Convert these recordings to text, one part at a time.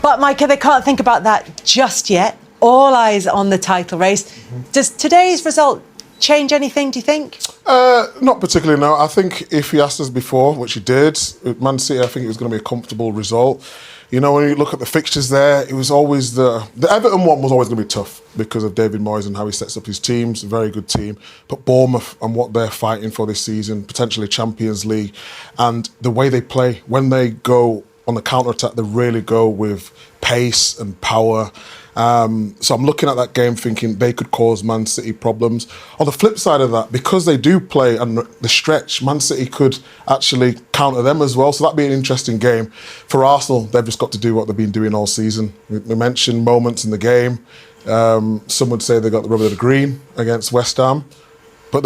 But, Micah, they can't think about that just yet. All eyes on the title race. Does today's result change anything, do you think? Not particularly, no. I think if he asked us before, which he did, with Man City, I think it was going to be a comfortable result. You know, when you look at the fixtures there, it was always the Everton one was always going to be tough because of David Moyes and how he sets up his teams. A very good team. But Bournemouth and what they're fighting for this season, potentially Champions League, and the way they play, when they go on the counter-attack, they really go with pace and power. So I'm looking at that game thinking they could cause Man City problems. On the flip side of that, because they do play and the stretch, Man City could actually counter them as well. So that'd be an interesting game. For Arsenal, they've just got to do what they've been doing all season. We mentioned moments in the game. Some would say they got the rub of the green against West Ham. But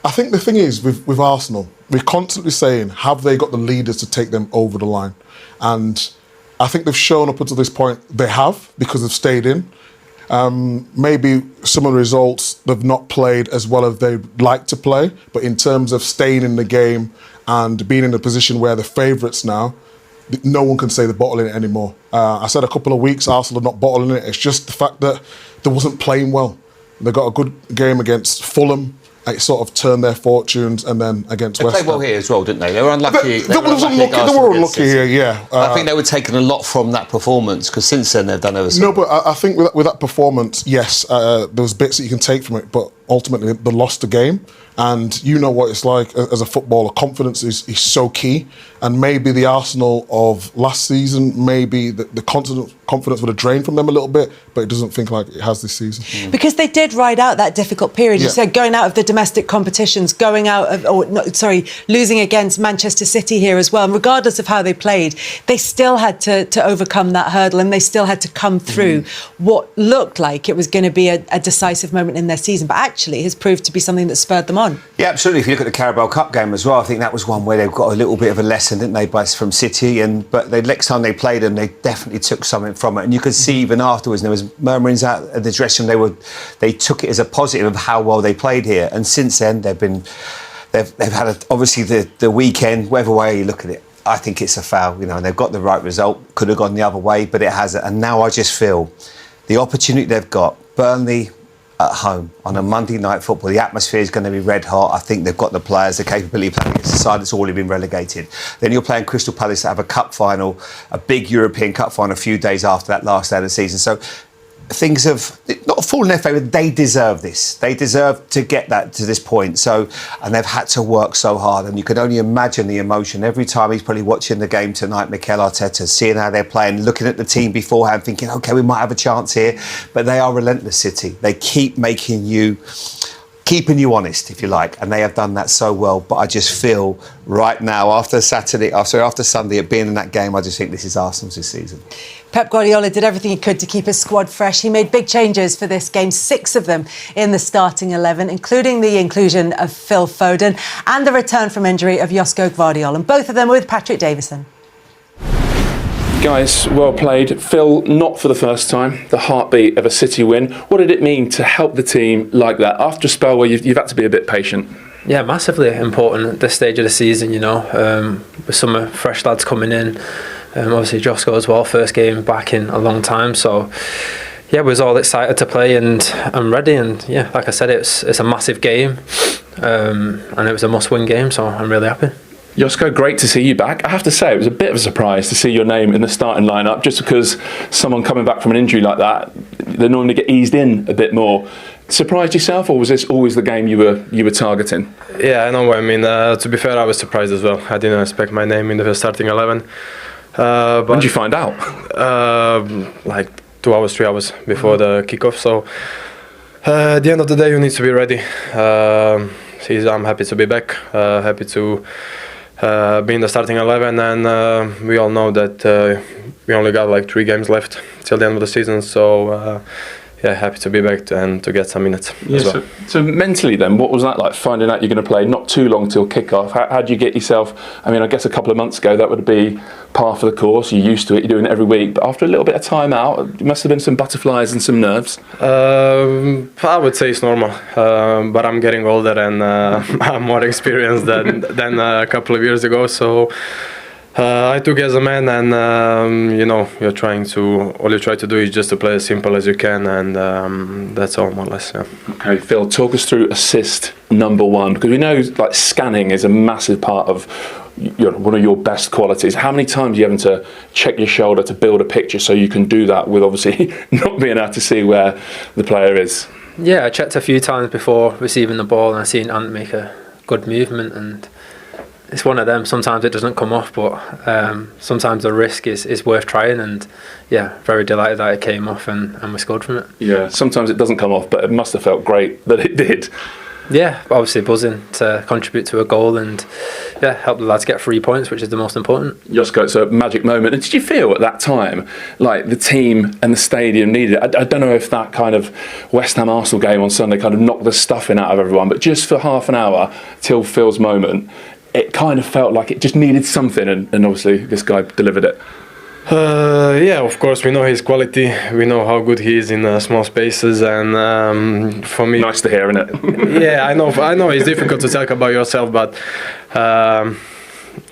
I think the thing is, with Arsenal, we're constantly saying, have they got the leaders to take them over the line? And I think they've shown up until this point they have, because they've stayed in. Maybe some of the results they've not played as well as they'd like to play, but in terms of staying in the game and being in a position where they're favourites now, no one can say they're bottling it anymore. I said a couple of weeks Arsenal are not bottling it. It's just the fact that they wasn't playing well. They got a good game against Fulham. It sort of turned their fortunes, and then against West Ham. They played well here as well, didn't they? They were unlucky. They were unlucky here, yeah. I think they were taking a lot from that performance, because since then they've done everything. No, but I think with that performance, yes, there was bits that you can take from it, but ultimately they lost the game. And you know what it's like as a footballer. Confidence is so key. And maybe the Arsenal of last season, maybe the confidence would have drained from them a little bit, but it doesn't think like it has this season. Because they did ride out that difficult period. You said going out of the domestic competitions, losing against Manchester City here as well. And regardless of how they played, they still had to overcome that hurdle, and they still had to come through what looked like it was going to be a decisive moment in their season, but actually has proved to be something that spurred them on. Yeah, absolutely. If you look at the Carabao Cup game as well, I think that was one where they've got a little bit of a lesson, didn't they, from City? But the next time they played them, they definitely took something from it. And you could see even afterwards, there was murmurings out at the dressing room. They took it as a positive of how well they played here. And since then, they've had obviously the weekend, whatever way you look at it. I think it's a foul, and they've got the right result. Could have gone the other way, but it hasn't. And now I just feel the opportunity they've got, Burnley at home on a Monday night football, the atmosphere is going to be red hot. I think they've got the players, the capability of playing against a side that's already been relegated. Then you're playing Crystal Palace to have a cup final, a big European cup final a few days after that last day of the season. So things have not fallen in their favour. They deserve this. They deserve to get that to this point. And they've had to work so hard. And you can only imagine the emotion every time he's probably watching the game tonight, Mikel Arteta, seeing how they're playing, looking at the team beforehand, thinking, OK, we might have a chance here. But they are relentless, City. They keep keeping you honest, if you like, and they have done that so well. But I just feel right now, after Sunday, at being in that game, I just think this is Arsenal's this season. Pep Guardiola did everything he could to keep his squad fresh. He made big changes for this game, 6 of them in the starting 11, including the inclusion of Phil Foden and the return from injury of Josko Gvardiol. And both of them were with Patrick Davison. Guys, well played. Phil, not for the first time, the heartbeat of a City win. What did it mean to help the team like that after a spell where you've had to be a bit patient? Yeah, massively important at this stage of the season, with some fresh lads coming in. Obviously Josko as well, first game back in a long time. So, yeah, we was all excited to play and I'm ready. And, yeah, like I said, it's a massive game and it was a must-win game, so I'm really happy. Josko, great to see you back. I have to say, it was a bit of a surprise to see your name in the starting lineup, just because someone coming back from an injury like that, they normally get eased in a bit more. Surprised yourself, or was this always the game you were targeting? Yeah, I know what I mean. To be fair, I was surprised as well. I didn't expect my name in the starting 11. When did you find out? Like 2 hours, 3 hours before the kickoff. So at the end of the day, you need to be ready. I'm happy to be back. Happy to be in the starting 11, and we all know that we only got like 3 games left till the end of the season. So yeah, happy to be back and to get some minutes as well. So mentally then, what was that like, finding out you're going to play not too long till kick-off? How do you get yourself, I mean, I guess a couple of months ago that would be par for the course, you're used to it, you're doing it every week, but after a little bit of time out, there must have been some butterflies and some nerves. I would say it's normal, but I'm getting older and I'm more experienced than a couple of years ago, so I took as a man, and all you try to do is just to play as simple as you can, and that's all more or less. Yeah. Okay, Phil, talk us through assist number one, because we know like scanning is a massive part of one of your best qualities. How many times are you having to check your shoulder to build a picture so you can do that with obviously not being able to see where the player is? Yeah, I checked a few times before receiving the ball, and I seen Ant make a good movement, and it's one of them. Sometimes it doesn't come off, but sometimes the risk is worth trying, and yeah, very delighted that it came off and we scored from it. Yeah, sometimes it doesn't come off, but it must have felt great that it did. Yeah, obviously buzzing to contribute to a goal and yeah, help the lads get 3 points, which is the most important. Josko, it's a magic moment. And did you feel at that time like the team and the stadium needed it? I don't know if that kind of West Ham Arsenal game on Sunday kind of knocked the stuffing out of everyone, but just for half an hour till Phil's moment, it kind of felt like it just needed something, and obviously this guy delivered it. Yeah, of course, we know his quality. We know how good he is in small spaces, and for me, nice to hear, isn't it? Yeah, I know it's difficult to talk about yourself, but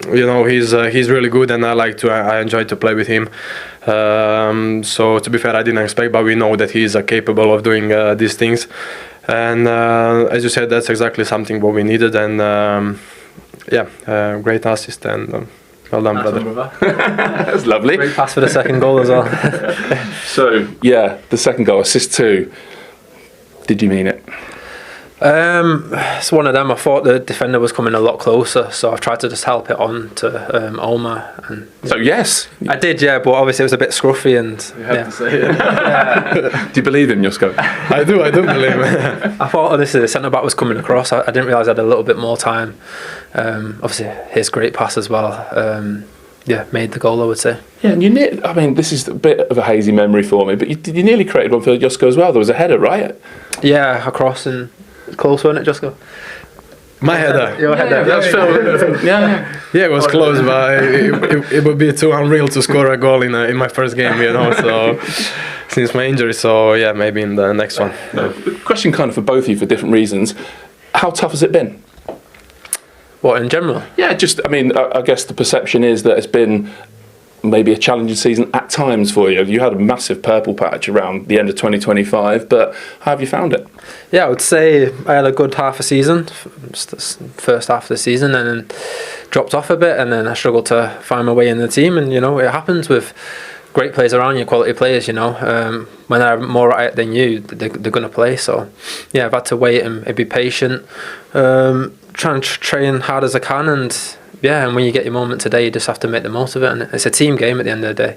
he's really good, and I enjoy to play with him. So to be fair, I didn't expect, but we know that he is capable of doing these things, and as you said, that's exactly something what we needed, and great assist, and well done, brother. That's lovely. Great pass for the second goal as well. So, yeah, the second goal, assist 2. Did you mean it? It's one of them. I thought the defender was coming a lot closer, so I've tried to just help it on to Omar. And so, yes. I did, yeah, but obviously it was a bit scruffy, and you have to say it. Do you believe him, Josko? I do believe him. I thought honestly the centre back was coming across. I didn't realise I had a little bit more time. Obviously his great pass as well. Made the goal, I would say. Yeah, and this is a bit of a hazy memory for me, but you nearly created one for Josko as well. There was a header, right? Yeah, across and close, wasn't it, Josko? My header. Your header. That's Phil. Yeah, it was close, but it would be too unreal to score a goal in my first game, so since my injury, so yeah, maybe in the next one. Yeah. Question kind of for both of you for different reasons. How tough has it been? What, in general? Yeah, I guess the perception is that it's been maybe a challenging season at times for you. You had a massive purple patch around the end of 2025, but how have you found it? Yeah, I would say I had a good half a season, first half of the season, and then dropped off a bit, and then I struggled to find my way in the team, and it happens with great players around you, quality players, when they're more at it than you, they're going to play. So yeah, I've had to wait and be patient, try and train hard as I can, and when you get your moment today, you just have to make the most of it, and it's a team game at the end of the day.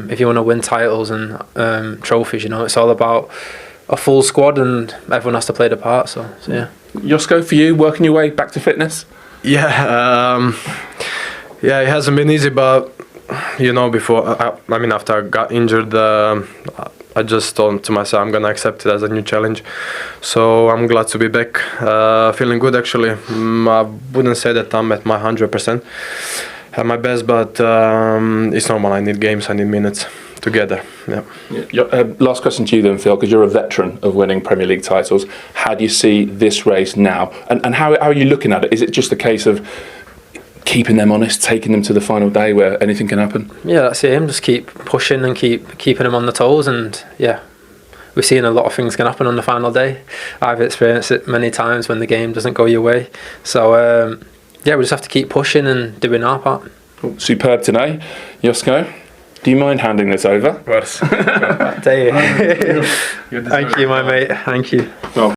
If you want to win titles and trophies, it's all about a full squad, and everyone has to play the part. So yeah. Josko, for you, working your way back to fitness? Yeah, it hasn't been easy, but before after I got injured, I just thought to myself I'm gonna accept it as a new challenge. So I'm glad to be back, feeling good actually. I wouldn't say that I'm at my 100%, at my best, but it's normal. I need games, I need minutes together. Yeah. Last question to you then, Phil, because you're a veteran of winning Premier League titles. How do you see this race now, and how are you looking at it? Is it just a case of keeping them honest, taking them to the final day where anything can happen? Yeah, that's the aim. Just keep pushing and keeping them on the toes, and yeah, we're seeing a lot of things can happen on the final day. I've experienced it many times when the game doesn't go your way. So we just have to keep pushing and doing our part. Superb today. Josko, do you mind handing this over? Of course. Thank you, my mate. Thank you. Well,